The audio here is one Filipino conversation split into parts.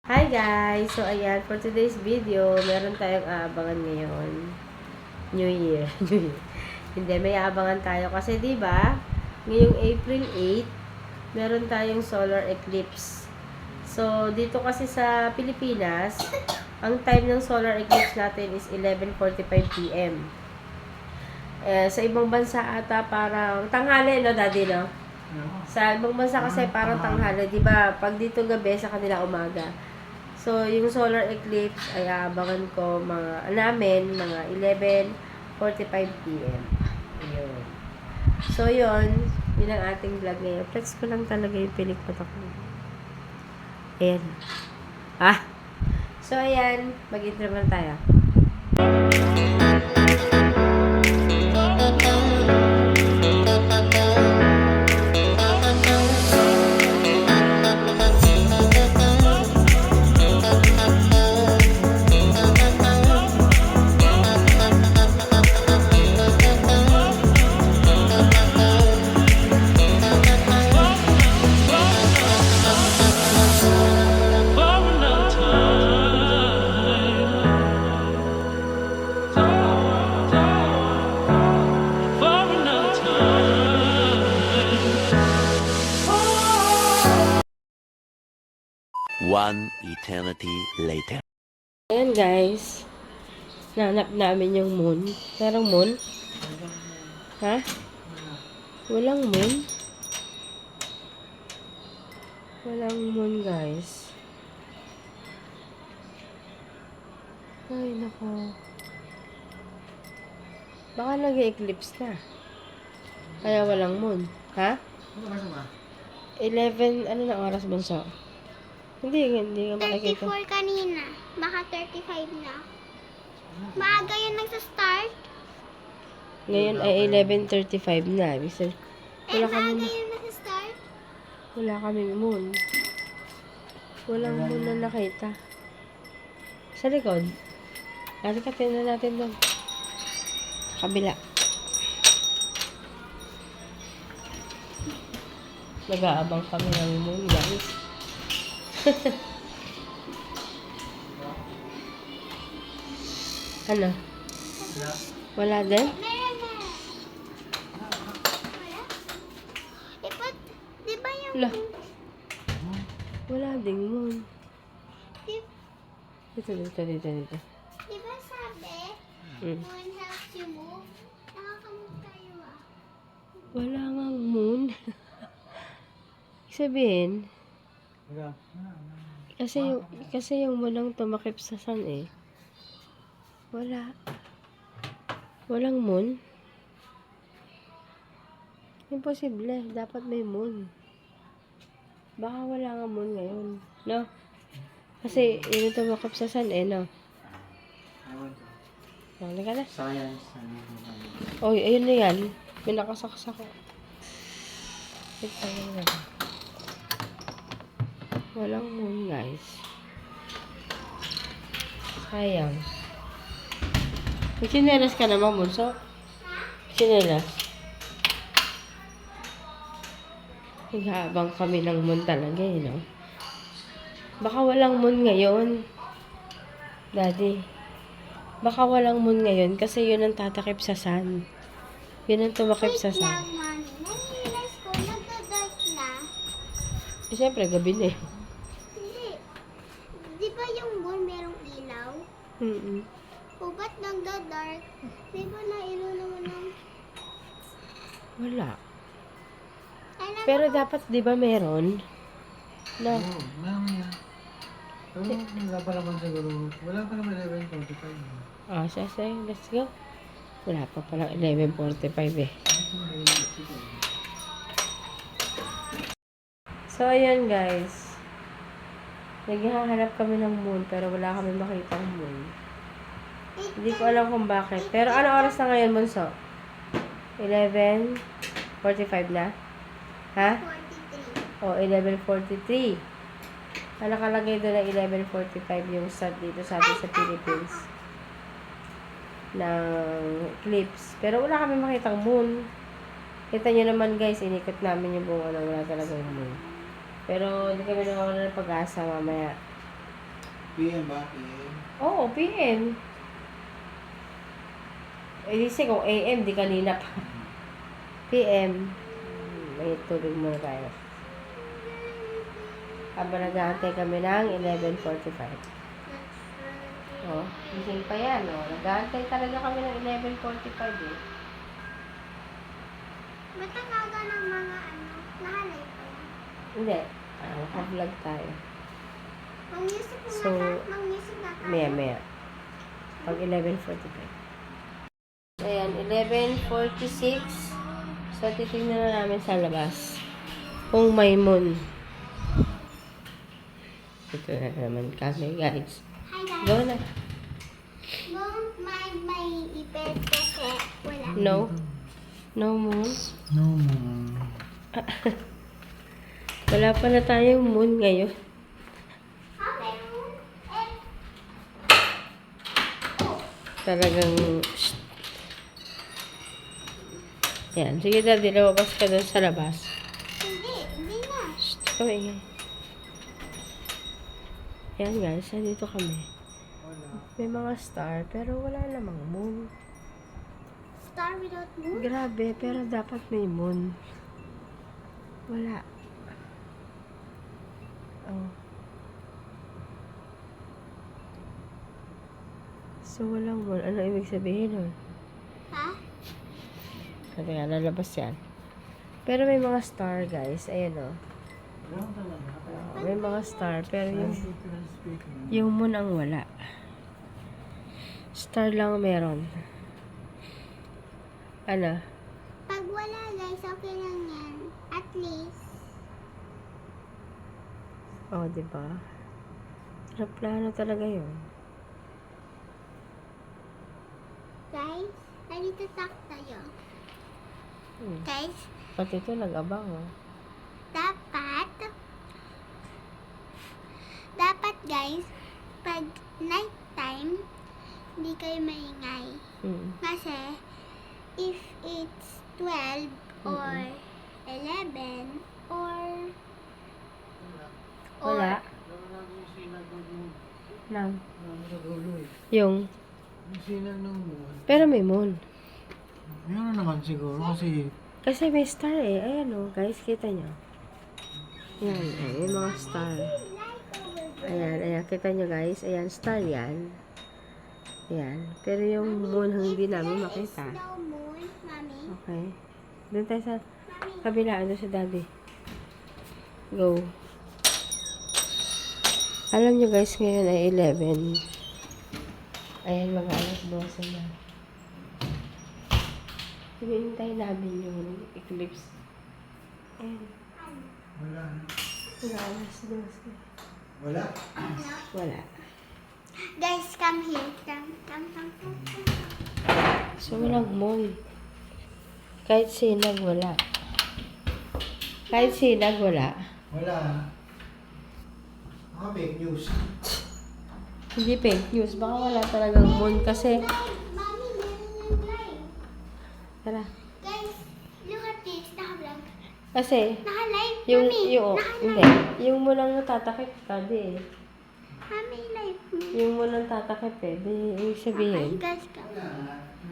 Hi guys! So ayan, for today's video, meron tayong aabangan ngayon. New Year. Hindi, may aabangan tayo kasi 'di ba? Ngayong April 8, meron tayong solar eclipse. So dito kasi sa Pilipinas, ang time ng solar eclipse natin is 11:45 PM. Sa ibang bansa ata parang tanghali, no, Daddy, no? Sa ibang bansa kasi parang tanghali, 'di ba? Pag dito gabi, sa kanila umaga. So, yung solar eclipse ay aabangan ko mga 11:45 PM. Ayun. So, yun ang ating vlog ngayon. Flex ko lang talaga yung pilik ko. Ayan. So, ayan. Mag-intro naman tayo. One eternity later. Ayan guys. Nanap namin yung moon. Merong moon? Ha? Walang moon? Walang moon guys. Ay nako. Baka nag-eclipse na. Kaya walang moon. Ha? 11, ano na oras bunso? Hindi nga makikita. 34 kanina. Baka 35 na. Maaga yan nagsa-start. Ngayon ay 11:35 na. Ibig wala Maaga kami, yan nagsa-start. wala kaming moon. Walang moon na nakita. Sa likod. Halika, tingnan natin doon. Kabila. Nag-aabang kami ng moon, guys. Ano? Wala din? Meron na. Wala? Di ba yung... Wala. Wala ding moon. Di, Dito. di ba sabi, moon helps you move? Nakakamove tayo Wala nga moon. Sabihin, kasi yung walang tumakip sa sun eh. Wala. Walang moon. Imposible. Dapat may moon. Baka wala nga moon ngayon. No? Kasi yun yung tumakip sa sun eh, no? Ano ka na? Science. Oy, ayun na yan. May nakasaksak ko. Walang moon, guys. Sayang. May sinelas ka naman, Bunso? Sinelas. Naghahabang kami ng moon talaga, eh, no? Baka walang moon ngayon. Daddy. Baka walang moon ngayon kasi yun ang tatakip sa sun. Yun ang tumakip sa sun. lang, mami. Nanilas ko, nagda-dark na. Eh, syempre, gabi na eh. Hindi. Di ba yung moon merong ilaw? O ba't nagda-dark? Di ba na-ilaw naman ng... Wala. Alam Pero dapat, di ba meron? No. Oo, mamaya. Pero wala pa naman siguro. Wala pa naman 11:45. Sige, let's go. Wala pa palang 11:45 eh. So, ayan guys. Naghahanap kami ng moon, pero wala kami makitang moon. Hindi ko alam kung bakit. Pero ano oras na ngayon, Bunso? 11:45 na? Ha? 43. O, 11:43. Nakalagay doon na 11:45 yung start dito sabi sa Philippines ng eclipse. Pero wala kami makitang moon. Kita nyo naman guys, inikot namin yung buong wala talagang moon. Pero hindi kami nawawala ng pag-asa mamaya. PM ba? PM? Oo, PM. Eh, di kasi kung AM, di kanina pa. PM. May tulog muna tayo. Habang nag-aantay kami ng 11:45. Oh, gising pa yan, oh. Nag-aantay talaga kami ng 11:45, eh. Matagaga ng mga nahalay pa yan. Hindi. Naka-vlog tayo. Mag-music na So, mag-music na tayo. Maya. Pag 11:45. Ayan, 11:46. So, titignan na namin sa labas. Kung may moon. Ito na naman kami, guys. Hi guys. Go na. Don't mind my ipet kasi wala. No? No moon? No more. Wala pa na tayong moon ngayon. Okay. Talagang... Shh. Yan. Sige, daddy. Lumabas ka doon sa labas. Hindi na. Shh. Ikaw ingay. Yan, guys. Nandito kami. May mga star, pero wala namang moon. Star without moon? Grabe, pero dapat may moon. Wala. Oh. So, walang moon. Ano ibig sabihin nun? Ha? Sabi nga, lalabas yan. Pero may mga star, guys. Ayan, oh. Meron talaga. May mga star, pero Speaker. yung moon ang wala. Star lang meron. Ano? Pag wala guys, okay lang yan. At least. Oh, diba? Plano talaga yun. Guys, nandito talk tayo. Hmm. Guys, Pati ito nag-abang, oh. dapat guys, pag night time, hindi kayo maingay. Hmm. Kasi, if it's 12 or 11 or Wala. Wala yung sinag ng moon. Nang. Wala sa dulo eh. Yung. Yung sinag ng moon. Pero may moon. Meron naman siguro kasi Kasi may star eh. Ayan, oh. Guys, kita nyo. Yan, ayan. Yung mga star. Ayan, ayan. Kita nyo, guys. Ayan, star yan. Ayan. Pero yung moon, hindi namin makita. There is no moon, Mommy. Okay. Doon tayo sa Mommy, kabila. Doon sa daddy. Go. Alam nyo, guys, ngayon ay 11. Ayan, mga alas 12 na. Hinihintay namin yung eclipse. Ayan. wala. Mga alas 12. Wala? Wala. guys, come here. Come. So, walang moon. Kahit sinag, wala. Kahit sinag, wala. Wala. Mga fake news. Hindi fake news. Baka wala talagang moon kasi... Mommy, meron yung live. Tara. Guys, look at this. Naka-vlog. Kasi, Naka-live, yung... Mommy. Hindi. Yung moon ang natatakip ka, di. Mommy, live. Yung moon ang tatakip eh. Di, ibig sabihin. Guys, come.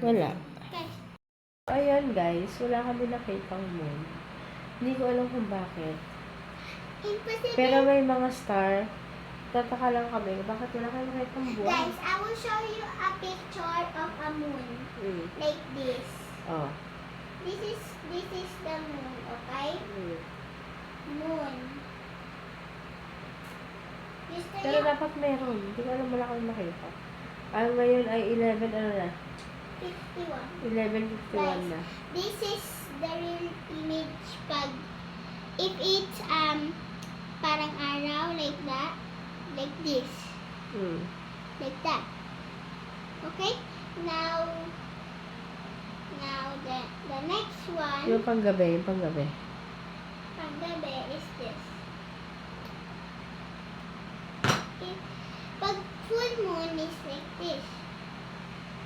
Wala. Guys, Ayan guys, wala kami nakitang moon. Hindi ko alam kung bakit. impossible. Pero may mga star. Tataka lang kami. Bakit wala kami nakitang buwan? Guys, I will show you a picture of a moon. Mm. Like this. Oh. This is the moon, okay? Mm. Moon. Gusto Pero niyo? dapat meron. Hindi ko alam wala kami nakita. Ang ngayon ay 11, ano na? 51. 11:51 na. This is the real image pag if it's parang araw like that, like this, Mm. like that. Okay? Now the next one Yung panggabi, paggabi is this. Okay? Pag full moon is like this.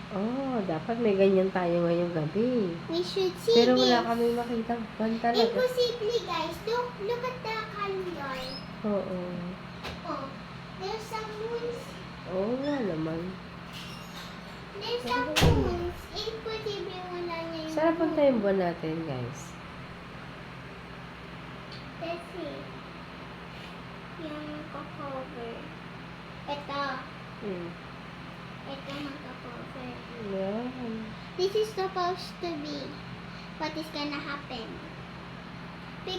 Oh, dapat may ganyan tayo ngayong gabi. We should see Pero this. wala kami makitang buwan talaga. Impossible, guys. Look at the calendar. Oo. Oh, there's some moons some moons. Imposible wala niya yung Saan punta yung buwan natin, guys? Let's see. Yung cover. Ito. Hmm. Ito magka-cover. Yan. This is supposed to be what is gonna happen.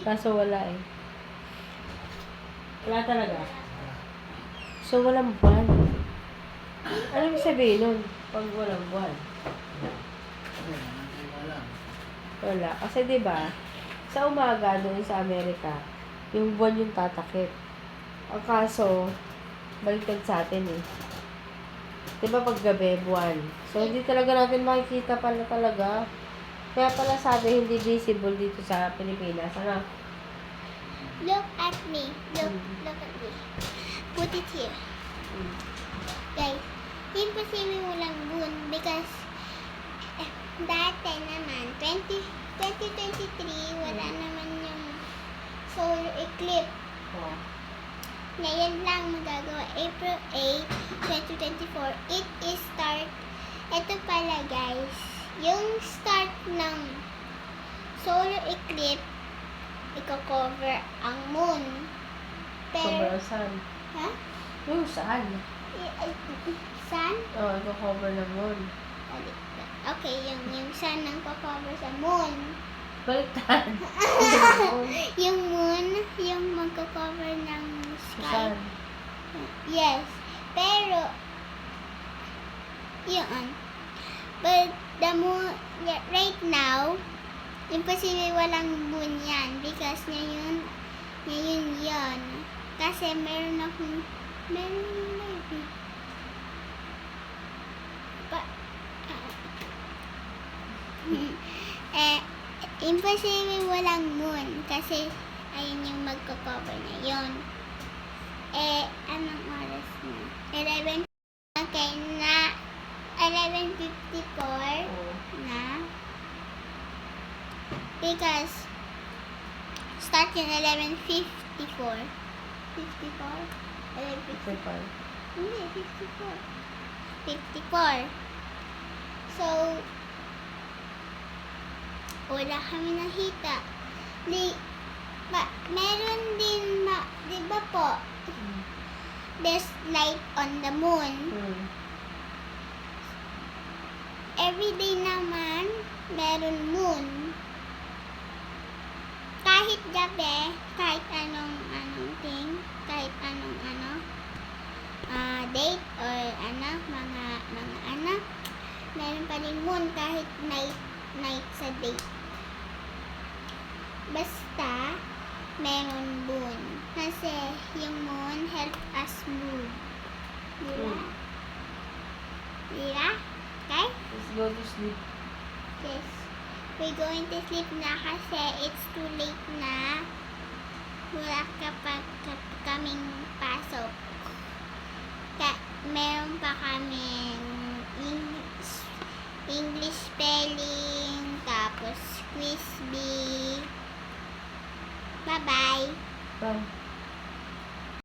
Kaso wala eh. Wala talaga. So, walang buwan. Ano yung sabihin nun? Pag walang buwan? Wala. Kasi 'di ba sa umaga doon sa Amerika, yung buwan yung tatakip. Ang kaso, baliktad sa atin eh. 'Di ba pag gabi, buwan. So, hindi talaga natin makikita pala talaga. Kaya pala sabi, hindi visible dito sa Pilipinas. Ano? Look at me. Look at me. Put it here. Guys, imposible walang moon because dati naman, 2023, wala naman yung solar eclipse. Oh. Ngayon lang magagawa. April 8, 2024. It is start. Ito pala guys. Yung start ng solar eclipse, iko-cover ang moon. Cover Pero, ang sun. ha? Yung sun. Sun? Oh, iko-cover ng moon. Okay, yung sun ang cover sa moon. Baliktad. Yung moon, yung magko-cover ng sky. Sun. Yes. Pero, yun. But the moon, right now, imposible walang moon yan because ngayon yan. Kasi meron maybe. Imposible walang moon kasi ayun yung magko-cover na yun. Anong oras na? 11. Okay, na 11:54 Oh. na. Because start yung 11:54. 54? 11:54. Hindi, 54. 54. So, wala kami nakita. Meron din, di ba po, there's light on the moon. Every day naman, meron moon. Kahit gabi, kahit anong thing, kahit anong date or mga meron pa rin moon kahit night sa date. Basta, meron moon. Kasi yung moon help us move. Diba? Diba? Okay? Let's go to sleep. Yes. We're going to sleep na kasi it's too late na. Wala kaming pasok. Meron pa kaming English spelling, tapos quiz bee. Bye-bye. Bye.